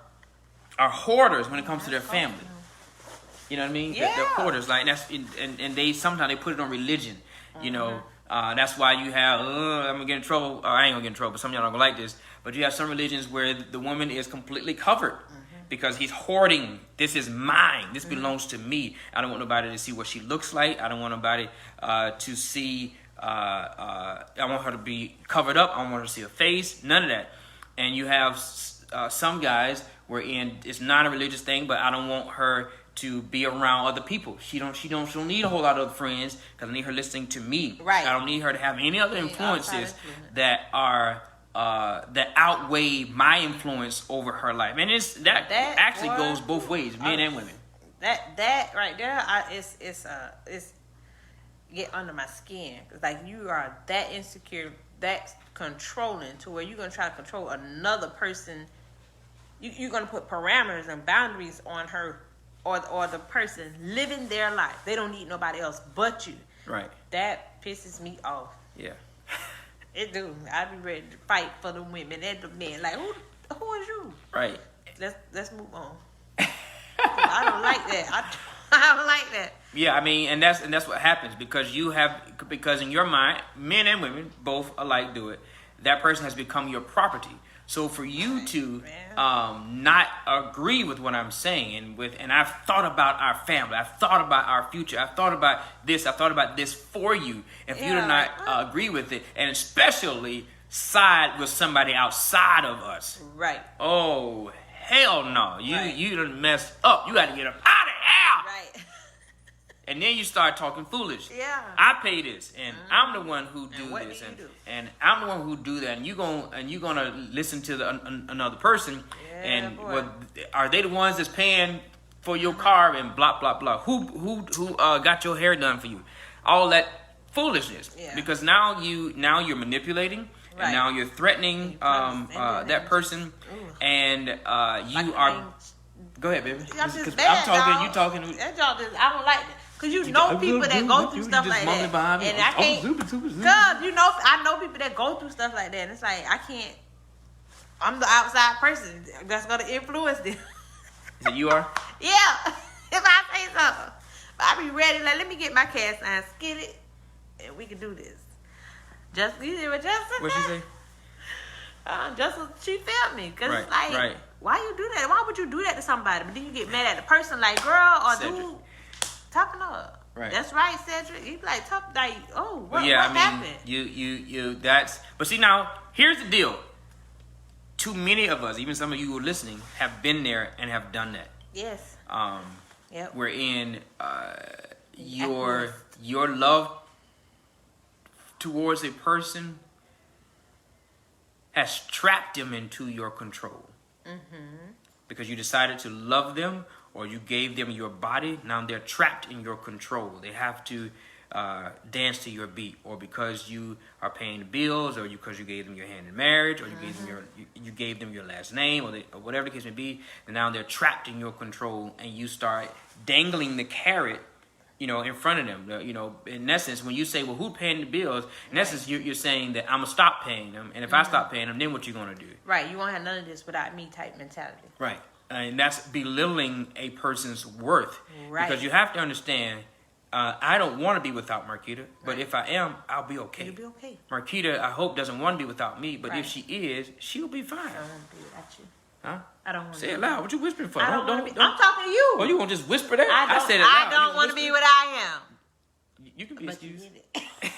hoarders when it comes to their family. You know what I mean? Yeah. They're hoarders, like and they sometimes they put it on religion. You know, that's why you have I'm gonna get in trouble. I ain't gonna get in trouble, but some of y'all don't gonna like this. But you have some religions where the woman is completely covered. Because he's hoarding. This is mine. This belongs to me. I don't want nobody to see what she looks like. I don't want nobody to see. I want her to be covered up. I don't want her to see her face. None of that. And you have some guys wherein it's not a religious thing, but I don't want her to be around other people. She don't need a whole lot of other friends because I need her listening to me. Right. I don't need her to have any other influences that are. That outweigh my influence over her life, and that actually goes both ways, men and women. That right there, it's get under my skin. It's like you are that insecure, that controlling to where you're gonna try to control another person. You're gonna put parameters and boundaries on her or the person living their life. They don't need nobody else but you. Right. That pisses me off. Yeah. It do. I be ready to fight for the women and the men. Like who is you? Right. Let's move on. I don't like that. I don't like that. Yeah, I mean, and that's what happens because in your mind, men and women both alike do it. That person has become your property. So for you to Yeah. not agree with what I'm saying, and I've thought about our family, I've thought about our future, I've thought about this, I've thought about this for you. If you do Yeah, not like, what? agree with it, and especially side with somebody outside of us, Right. oh hell no, Right. you done messed up. You got to get up out of here. Right. And then you start talking foolish. Yeah. I pay this, and I'm the one who do what this, do you do? and I'm the one who do that. And you gonna listen to another person, Yeah, and boy. well, are they the ones that's paying for your car and blah blah blah? Who got your hair done for you? All that foolishness. Yeah. Because now you're manipulating, Right. and now you're threatening You probably send it that and person, just- and you are. Go ahead, baby. I'm 'Cause just bad, I'm talking. dog. You talking. That y'all just, I don't like it. Cause you know people that go through stuff like that, and I can't. Cause you know, I know people that go through stuff like that, and it's like I can't. I'm the outside person that's gonna influence them. That you are. Yeah, if I say something, but I be ready. Like, let me get my cast iron, skid it, and we can do this. Just you hear what Justin What she said? say? Justin, she felt me, cause it's like, Right. why you do that? Why would you do that to somebody? But then you get mad at the person, like, girl or Cedric. dude, toughen up. Right. That's right, Cedric. You be like, tough, like, oh, what, Well, yeah, what I mean, happened? you. That's. But see, now here's the deal. Too many of us, even some of you who are listening, have been there and have done that. Yes. Yep. Wherein your love towards a person has trapped them into your control. Because you decided to love them, or you gave them your body. Now they're trapped in your control. They have to dance to your beat, or because you are paying the bills, or because you gave them your hand in marriage, or you gave them your last name, or whatever the case may be. And now they're trapped in your control, and you start dangling the carrot, in front of them. In essence, when you say, "Well, who paying the bills?" In essence, you're saying that I'm gonna stop paying them, and if I stop paying them, then what you gonna do? Right. You won't have none of this without me type mentality. Right. And that's belittling a person's worth. Right. Because you have to understand, I don't want to be without Marquita, but if I am, I'll be okay. You'll be okay. Marquita, I hope, doesn't want to be without me, but Right. if she is, she'll be fine. I don't want to be without you. Huh? I don't want to Say it loud. What you whispering for? I don't want to be. I'm talking to you. Oh, you want to just whisper that? I said it loud. I don't want to be what I am. You can be But you excused. did it.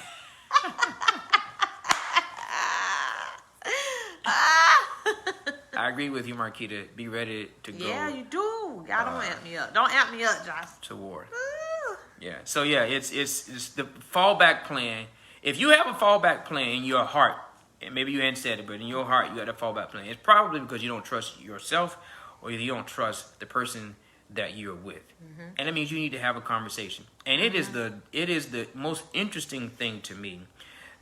I agree with you, Marquita. Be ready to go Yeah, you do. Y'all don't amp me up. Don't amp me up, Josh. to war. Ooh. Yeah. So yeah, it's the fallback plan. If you have a fallback plan in your heart, and maybe you hadn't said it, but in your heart you got a fallback plan, it's probably because you don't trust yourself, or you don't trust the person that you're with, and that means you need to have a conversation. And it is the most interesting thing to me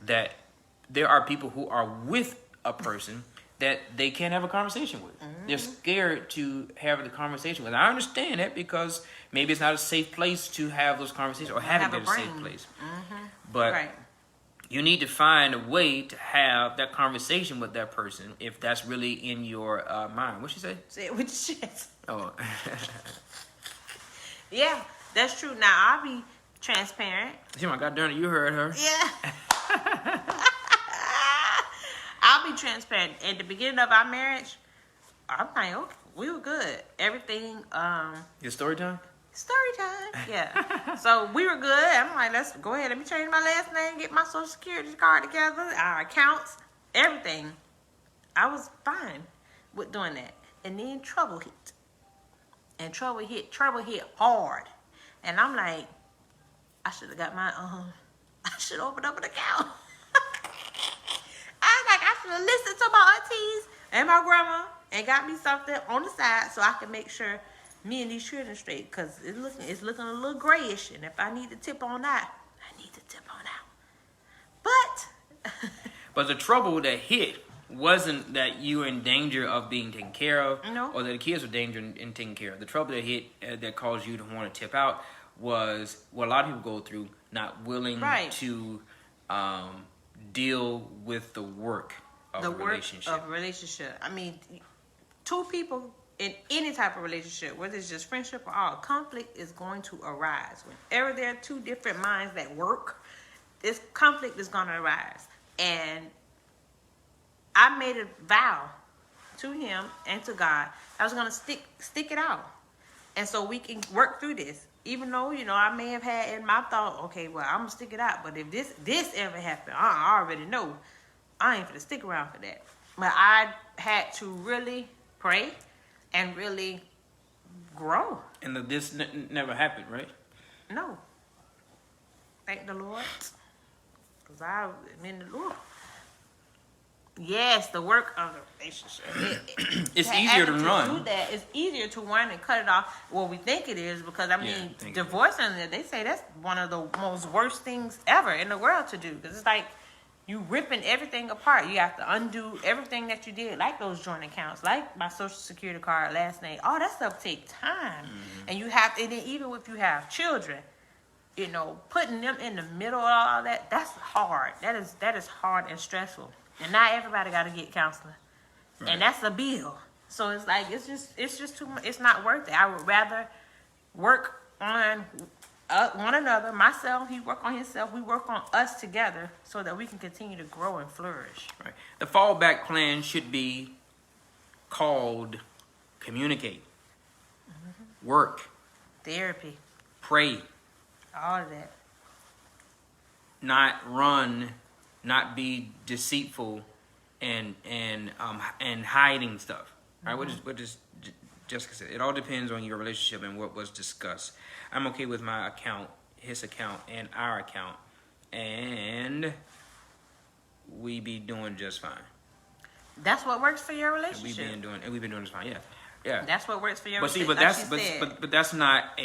that there are people who are with a person that they can't have a conversation with. They're scared to have the conversation with. I understand that because maybe it's not a safe place to have those conversations, or haven't been a safe place. But Right. you need to find a way to have that conversation with that person if that's really in your mind. What'd she say? Say it with your chest. Oh, Yeah, that's true. Now, I'll be transparent. see, my God darn it, you heard her. Yeah. I'll be transparent. At the beginning of our marriage, I'm like, okay, we were good. Everything, Your story time? story time. Yeah. So we were good. I'm like, let's go ahead. Let me change my last name, get my social security card together, our accounts, everything. I was fine with doing that. And then trouble hit. And trouble hit hard. And I'm like, I should have got my, I should have opened up an account. I was like, I should have listened to my aunties and my grandma and got me something on the side so I can make sure me and these children straight, because it's looking a little grayish, and if I need to tip on that, I need to tip on out. But the trouble that hit wasn't that you were in danger of being taken care of, No. or that the kids were in taken care of. The trouble that hit that caused you to want to tip out was what a lot of people go through, not willing Right. to deal with the work of The a work relationship. of a relationship. I mean, two people in any type of relationship, whether it's just friendship or all, conflict is going to arise. Whenever there are two different minds that work, this conflict is going to arise. And I made a vow to him and to God. I was gonna stick it out, and so we can work through this. Even though, you know, I may have had in my thought, okay, well, I'm gonna stick it out. But if this ever happened, I already know I ain't gonna stick around for that. But I had to really pray and really grow. And this never happened, right? No. Thank the Lord. Because I'm in the Lord. Yes, the work of the relationship. It's easier to run. Do that. It's easier to run and cut it off. Well, we think it is because, I mean, divorcing, they say that's one of the most worst things ever in the world to do. Because it's like you ripping everything apart. You have to undo everything that you did, like those joint accounts, like my Social Security card, last name. All that stuff take time. Mm-hmm. And you have to, and then even if you have children, you know, putting them in the middle of all that, that's hard. That is hard and stressful. And not everybody got to get counseling. Right. And that's a bill. So it's like, it's just too much. It's not worth it. I would rather work on one another, myself, he work on himself, we work on us together so that we can continue to grow and flourish. Right. The fallback plan should be called communicate, work, therapy, pray, all of that. Not run, not be deceitful, and hiding stuff. Right? What does Jessica said? It all depends on your relationship and what was discussed. I'm okay with my account, his account, and our account, and we be doing just fine. That's what works for your relationship. We've been doing just fine. Yeah. That's what works for your relationship. But that's not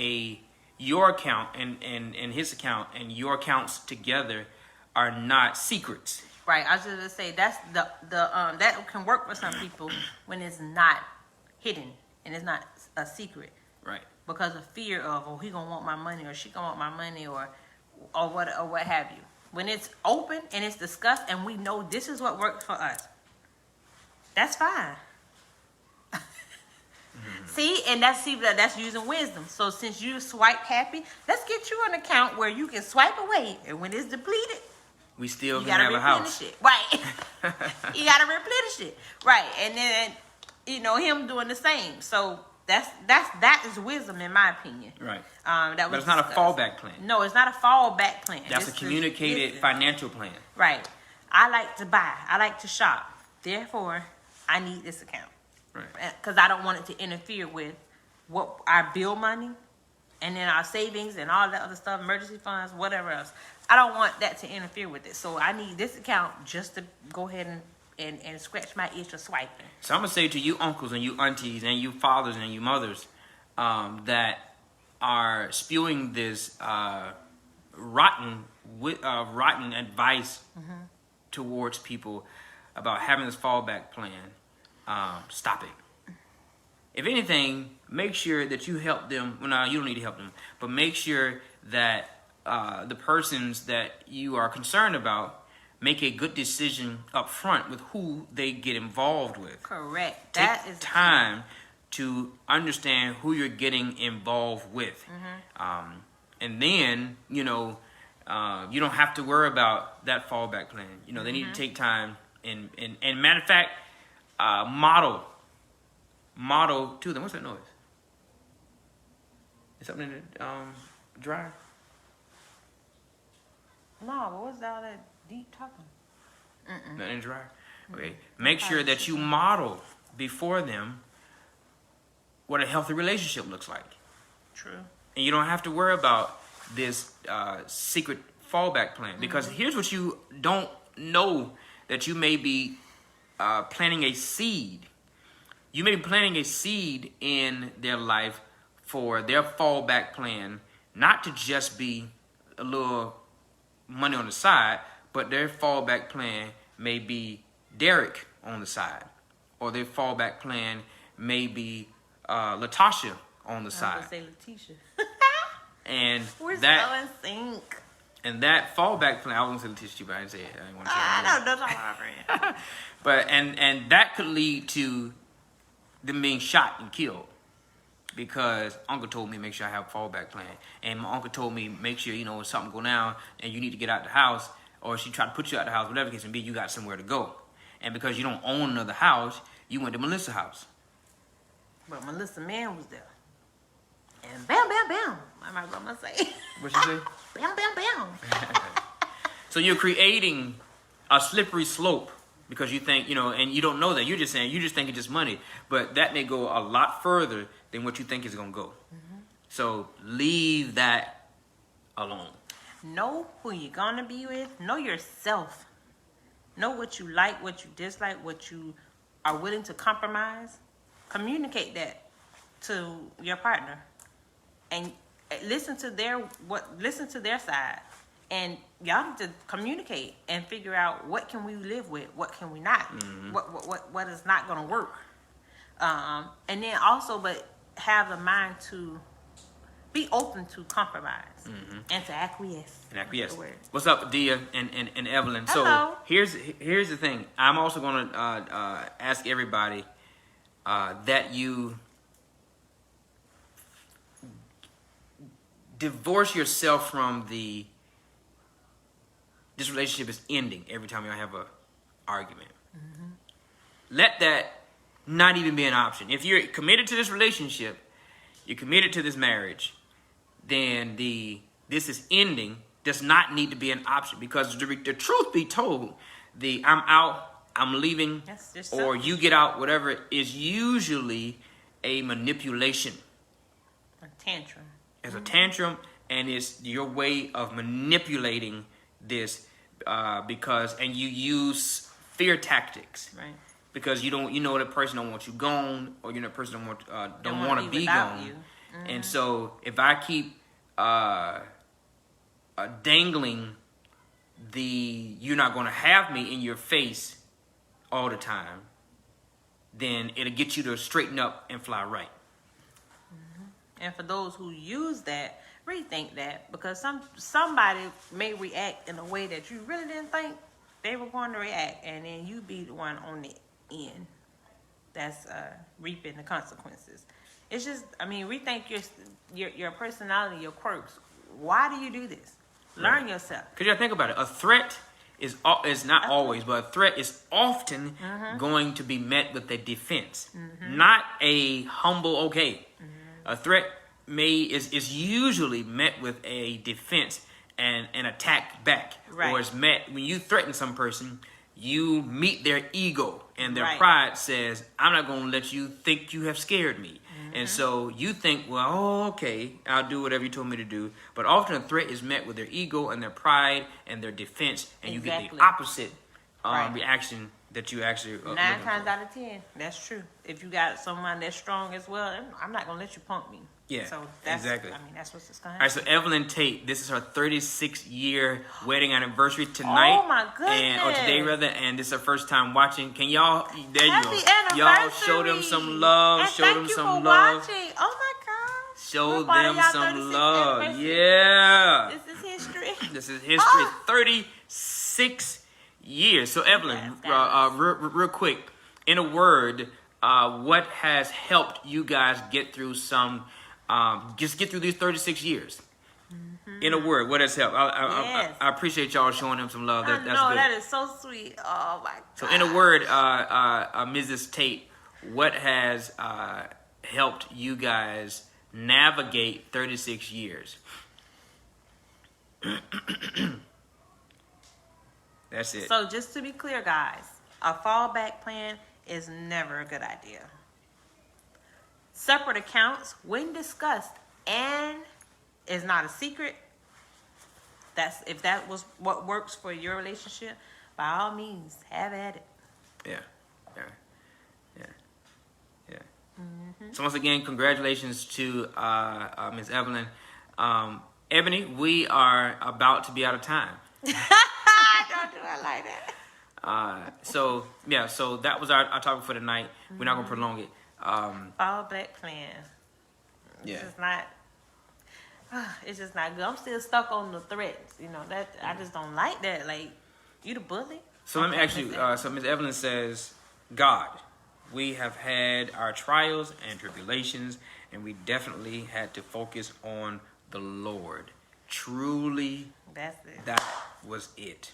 your account and his account and your accounts together are not secrets. Right. I was just gonna say that's the that can work for some people when it's not hidden and it's not a secret. Right. Because of fear of, oh, he gonna want my money or she gonna want my money or what have you. When it's open and it's discussed and we know this is what works for us, that's fine. See, and that's using wisdom. So since you swipe happy, let's get you an account where you can swipe away, and when it's depleted, we still can have a house. It. Right. You gotta replenish it. Right. And then, you know, him doing the same. So that is wisdom in my opinion. Right. But it's not a fallback plan. No, it's not a fallback plan. That's a communicated financial plan. Right. I like to buy. I like to shop. Therefore, I need this account. Right. Because I don't want it to interfere with what our bill money and then our savings and all that other stuff, emergency funds, whatever else. I don't want that to interfere with it. So I need this account just to go ahead and scratch my itch of swiping. So I'm going to say to you uncles and you aunties and you fathers and you mothers that are spewing this rotten advice towards people about having this fallback plan, stop it. If anything, make sure that you help them. Well, no, you don't need to help them, but make sure that the persons that you are concerned about make a good decision up front with who they get involved with. Correct. Take time to understand who you're getting involved with. And then, you know, you don't have to worry about that fallback plan. You know, they need to take time and matter of fact, model to them. What's that noise? Is something in the dryer? No, but what's all that deep talking? Nothing in the dryer? Okay. Make sure that you model before them what a healthy relationship looks like. True. And you don't have to worry about this secret fallback plan. Because here's what you don't know, that you may be planting a seed. You may be planting a seed in their life for their fallback plan, not to just be a little money on the side, but their fallback plan may be Derek on the side, or their fallback plan may be Latasha on the side. I was going to say Letitia. And we're so in sync. And that fallback plan, I was going to say Letitia, but I didn't say it. I didn't want to say it. Don't talk about my friend. But and that could lead to them being shot and killed, because Uncle told me make sure I have a fallback plan, and my uncle told me make sure, you know, when something go down and you need to get out the house, or she tried to put you out the house, whatever the case may be, you got somewhere to go. And because you don't own another house, You went to Melissa's house. But Melissa man was there. And bam, bam, bam. My grandma say. What she say? Bam, bam, bam. So you're creating a slippery slope because you think, and you don't know that. You're just saying, you just think it's just money. But that may go a lot further than what you think is going to go. Mm-hmm. So leave that alone. Know who you're going to be with. Know yourself. Know what you like, what you dislike, what you are willing to compromise. Communicate that to your partner. And listen to their side. And y'all need to communicate and figure out what can we live with, what can we not, mm-hmm. what is not going to work. And then also, but have the mind to be open to compromise mm-hmm. and to acquiesce. And acquiesce. What's up, Dia and Evelyn? Hello. So here's the thing. I'm also going to ask everybody that you divorce yourself from this relationship is ending every time y'all have a argument. Mm-hmm. Let that not even be an option. If you're committed to this relationship, you're committed to this marriage, then this is ending does not need to be an option, because the truth be told, I'm out, I'm leaving, or you get out, whatever, is usually a manipulation. A tantrum. It's a tantrum, and it's your way of manipulating this because you use fear tactics, right? Because you know the person don't want you gone, or the person don't want to be gone. Mm-hmm. And so if I keep dangling you're not going to have me in your face all the time, then it'll get you to straighten up and fly right. Mm-hmm. And for those who use that, rethink that, because somebody may react in a way that you really didn't think they were going to react, and then you be the one on the end that's reaping the consequences. It's just, rethink your personality, your quirks. Why do you do this? Learn yourself. Because you gotta think about it. A threat is not always, but a threat is often mm-hmm. going to be met with a defense, mm-hmm. not a humble okay. Mm-hmm. A threat is usually met with a defense and an attack back, right. Or is met when you threaten some person. You meet their ego, and their pride says, I'm not going to let you think you have scared me. Mm-hmm. And so you think, well, okay, I'll do whatever you told me to do. But often a threat is met with their ego and their pride and their defense, and exactly. You get the opposite reaction that you actually 9 times out of 10, that's true. If you got someone that's strong as well, I'm not going to let you punk me. Yeah, so that's, exactly. That's what's going to happen. All right, so Evelyn Tate, this is her 36-year wedding anniversary tonight. Oh, my goodness. Today, rather, and this is her first time watching. Can y'all, there you Happy go. Y'all show them some love. And show them some love. Watching. Oh, my gosh. Show them some love. Yeah. This is history. This is history. 36 years. So, Evelyn, real quick, in a word, what has helped you guys get through just get through these 36 years? Mm-hmm. In a word, what has helped? I appreciate y'all showing them some love. That's good. That is so sweet. Oh my God. So in a word, Mrs. Tate, what has helped you guys navigate 36 years? That's it. So just to be clear, guys, a fallback plan is never a good idea. Separate accounts, when discussed and is not a secret, if that was what works for your relationship, by all means, have at it. Yeah. Mm-hmm. So once again, congratulations to Ms. Evelyn. Ebony, we are about to be out of time. Don't do it like that. So that was our topic for tonight. We're not gonna prolong it. Fallback plan. Yeah. It's just not good. I'm still stuck on the threats. That I just don't like that. Like, you the bully. So let me ask you. So Ms. Evelyn says, God, we have had our trials and tribulations, and we definitely had to focus on the Lord. Truly, that's it. That was it.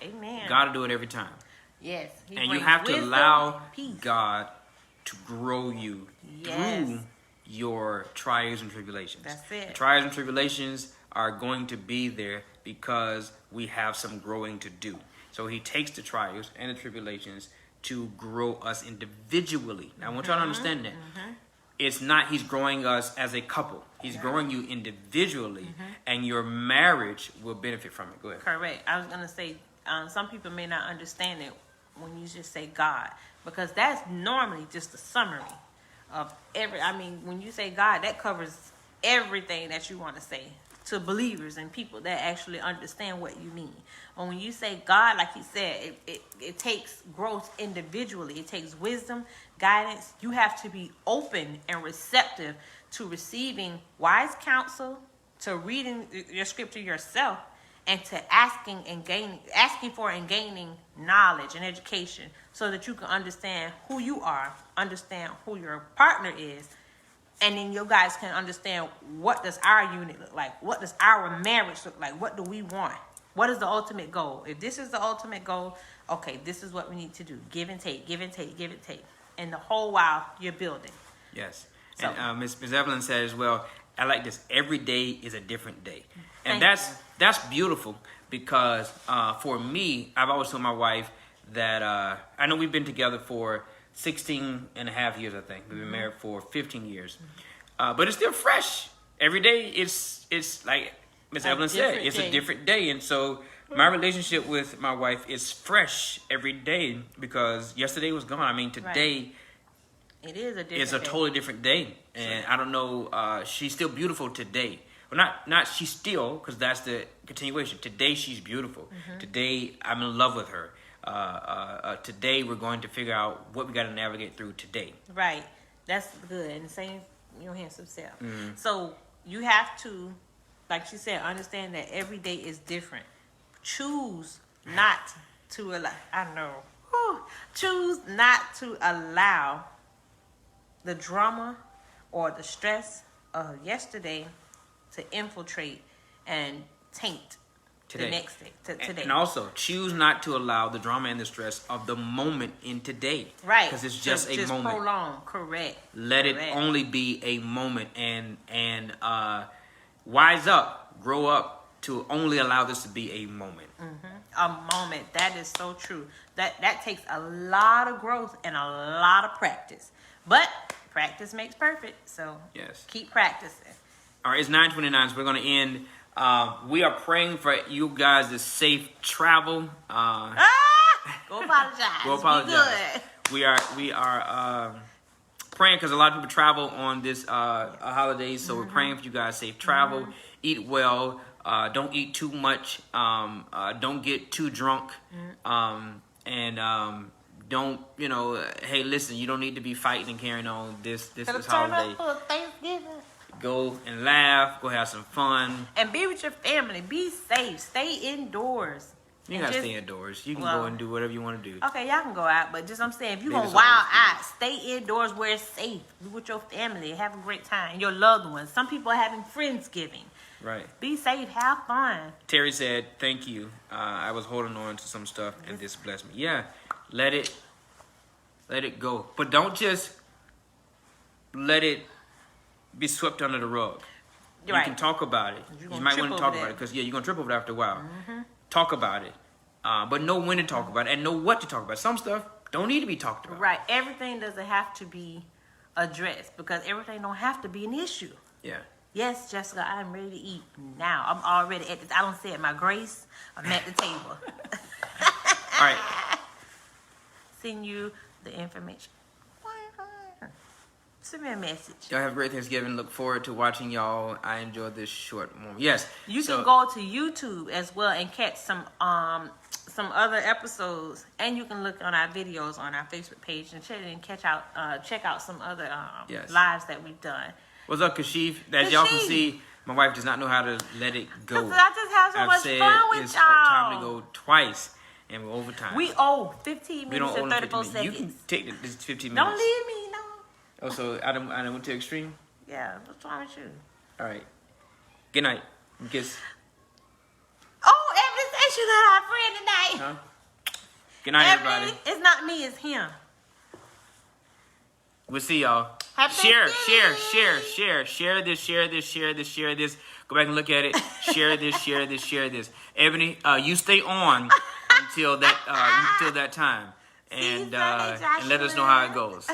Amen. God will do it every time. Yes. He And you brings have to wisdom allow and peace. God to grow you Yes. through your trials and tribulations. That's it. The trials and tribulations are going to be there because we have some growing to do. So he takes the trials and the tribulations to grow us individually. Now, I want y'all to understand that. It's not he's growing us as a couple. He's growing you individually, and your marriage will benefit from it. Go ahead. Correct. I was going to say, some people may not understand it when you just say God, because that's normally just a summary of when you say God, that covers everything that you want to say to believers and people that actually understand what you mean. And when you say God, like he said, it takes growth individually. It takes wisdom, guidance. You have to be open and receptive to receiving wise counsel, to reading your scripture yourself, and to asking for and gaining knowledge and education so that you can understand who you are, understand who your partner is, and then you guys can understand what does our unit look like, what does our marriage look like, what do we want, what is the ultimate goal. If this is the ultimate goal, okay, this is what we need to do. Give and take, give and take, give and take. And the whole while you're building. Yes. So, And Ms. Evelyn said as well, I like this, every day is a different day. And Thank that's beautiful because for me, I've always told my wife that I know we've been together for 16 and a half years, I think. We've been married for 15 years. But it's still fresh. Every day it's like Ms. Evelyn said, it's a different day. And so my relationship with my wife is fresh every day because yesterday was gone. I mean, today it is a different it's a totally different day. And I don't know, she's still beautiful today. Well, not she's still, because that's the continuation. Today she's beautiful. Today I'm in love with her. Today we're going to figure out what we got to navigate through today. Right. That's good. And the same, your handsome self. So you have to, like she said, understand that every day is different. Choose not to allow, choose not to allow the drama or the stress of yesterday to infiltrate and taint Today. the next day, today. And also, choose not to allow the drama and the stress of the moment in today. Right. Because it's just a moment. Prolong. Correct. Let it only be a moment and wise up, grow up to only allow this to be a moment. A moment. That is so true. That takes a lot of growth and a lot of practice. But practice makes perfect. So Yes. keep practicing. All right, it's 9:29, so we're going to end. We are praying for you guys' safe travel. Go apologize. Go apologize. Be good. We are praying because a lot of people travel on this holidays, so we're praying for you guys safe travel. Eat well. Don't eat too much. Don't get too drunk. And don't, hey, listen, you don't need to be fighting and carrying on this holiday. For Thanksgiving. Go and laugh. Go have some fun. And be with your family. Be safe. Stay indoors. You gotta stay indoors. You can go and do whatever you want to do. Okay, y'all can go out, but I'm saying, if you're Leave gonna us wild alone, out, stay indoors where it's safe. Be with your family. Have a great time. Your loved ones. Some people are having Friendsgiving. Right. Be safe. Have fun. Terry said, "Thank you. I was holding on to some stuff, and this blessed me." Yeah, let it go, but don't just let it be swept under the rug. You can talk about it. You might want to talk about it because you're gonna trip over it after a while. Talk about it, but know when to talk about it and know what to talk about. Some stuff don't need to be talked about. Right. Everything doesn't have to be addressed because everything don't have to be an issue. Yeah. Yes, Jessica, I'm ready to eat now. I'm already at I don't say it my grace. I'm at the table. All right. Send you the information. Send me a message. Y'all have a great Thanksgiving. Look forward to watching y'all. I enjoyed this short moment. Yes. You can go to YouTube as well and catch some other episodes, and you can look on our videos on our Facebook page and check out some other lives that we've done. What's up, Kashif? As y'all can see, my wife does not know how to let it go. I just have so much fun with it's y'all. time to go twice, and we're over time. We owe 15 minutes and 34 seconds. You can take this 15 minutes. Don't leave me, no. Oh, so I went to extreme? Yeah, what's wrong with you? All right. Good night. Kiss. Oh, Evelyn said she got our friend tonight. Huh? Good night, everybody. It's not me, it's him. We'll see y'all. Happy Share Thanksgiving. share this. Go back and look at it. Share this. Ebony, you stay on until that time, and let us know how it goes.